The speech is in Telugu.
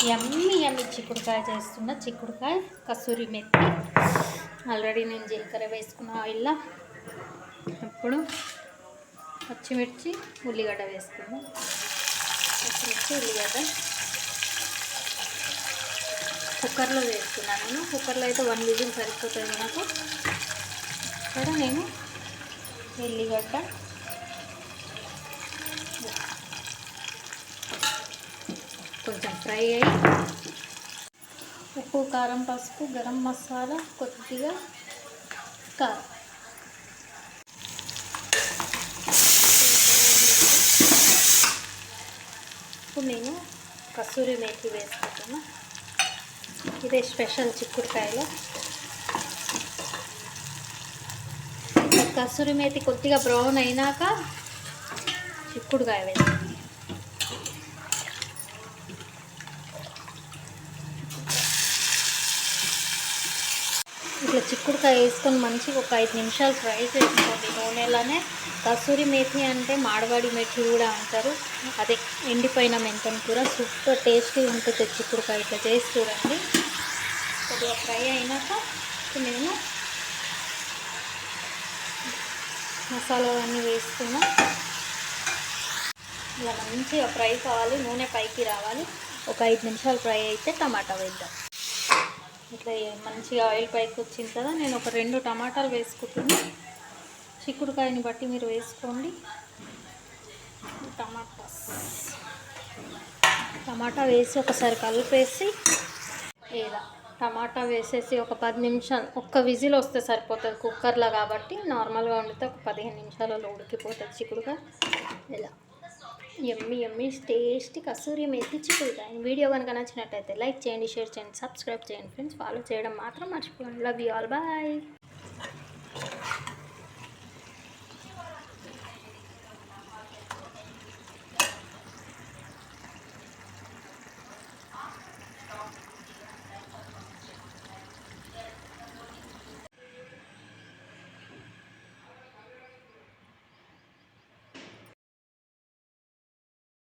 యమ్మీ యమ్మీ చిక్కుడుకాయ చేస్తున్నా. చిక్కుడుకాయ కసూరి మెత్తి ఆల్రెడీ నేను జీలకర్ర వేసుకున్న ఆయిల్లో. ఇప్పుడు పచ్చిమిర్చి ఉల్లిగడ్డ వేసుకున్నా. పచ్చిమిర్చి ఉల్లిగడ్డ కుక్కర్లో వేసుకున్నాను. నేను కుక్కర్లో అయితే 1 విజిల్ సరిపోతుంది నాకు. ఇక్కడ నేను ఉల్లిగడ్డ కొంచెం ఫ్రై అయ్యి ఉప్పు, కారం, పసుపు, గరం మసాలా, కొద్దిగా కారం, ఇప్పుడు నేను కసూరి మేతి వేసుకుంటున్నా. ఇదే స్పెషల్ చిక్కుడుకాయలో. కసూరి మేతి కొద్దిగా బ్రౌన్ అయినాక చిక్కుడుకాయ వేస్తాను. ఇట్లా చిక్కుడుకాయ వేసుకొని మంచిగా ఒక 5 నిమిషాలు ఫ్రై చేసుకోండి నూనెలోనే. కసూరి మేతి అంటే మాడవాడి మెథి కూడా అంటారు. అదే ఎండిపోయిన మెంతం కూర సూపర్ టేస్టీ ఉంటుంది. చిక్కుడుకాయ ఇట్లా చేసి చూడండి. కొద్దిగా ఫ్రై అయినాక నేను మసాలాలన్నీ వేసుకున్నా. ఇలా మంచిగా ఫ్రై కావాలి, నూనె పైకి రావాలి. ఒక 5 నిమిషాలు ఫ్రై అయితే టమాటా వేద్దాం. ఇట్లా మంచిగా ఆయిల్ పైకి వచ్చింది కదా, నేను ఒక 2 టమాటాలు వేసుకుంటున్నా. చిక్కుడుకాయని బట్టి మీరు వేసుకోండి. టమాటా వేసి ఒకసారి కలిపేసి టమాటా వేసేసి ఒక 10 నిమిషాలు, ఒక్క విజిల్ వస్తే సరిపోతుంది కుక్కర్లో కాబట్టి. నార్మల్గా వండితే ఒక 15 నిమిషాలలో ఉడికిపోతుంది చిక్కుడుకాయ. ఇలా యమ్మీ యమ్మీ టేస్టీ కసూరి మేతి చిక్కుడుకాయ. వీడియో కనుక నచ్చినట్టయితే లైక్ చేయండి, షేర్ చేయండి, సబ్స్క్రైబ్ చేయండి ఫ్రెండ్స్. ఫాలో చేయడం మాత్రం మర్చిపోండి. Love you all, bye.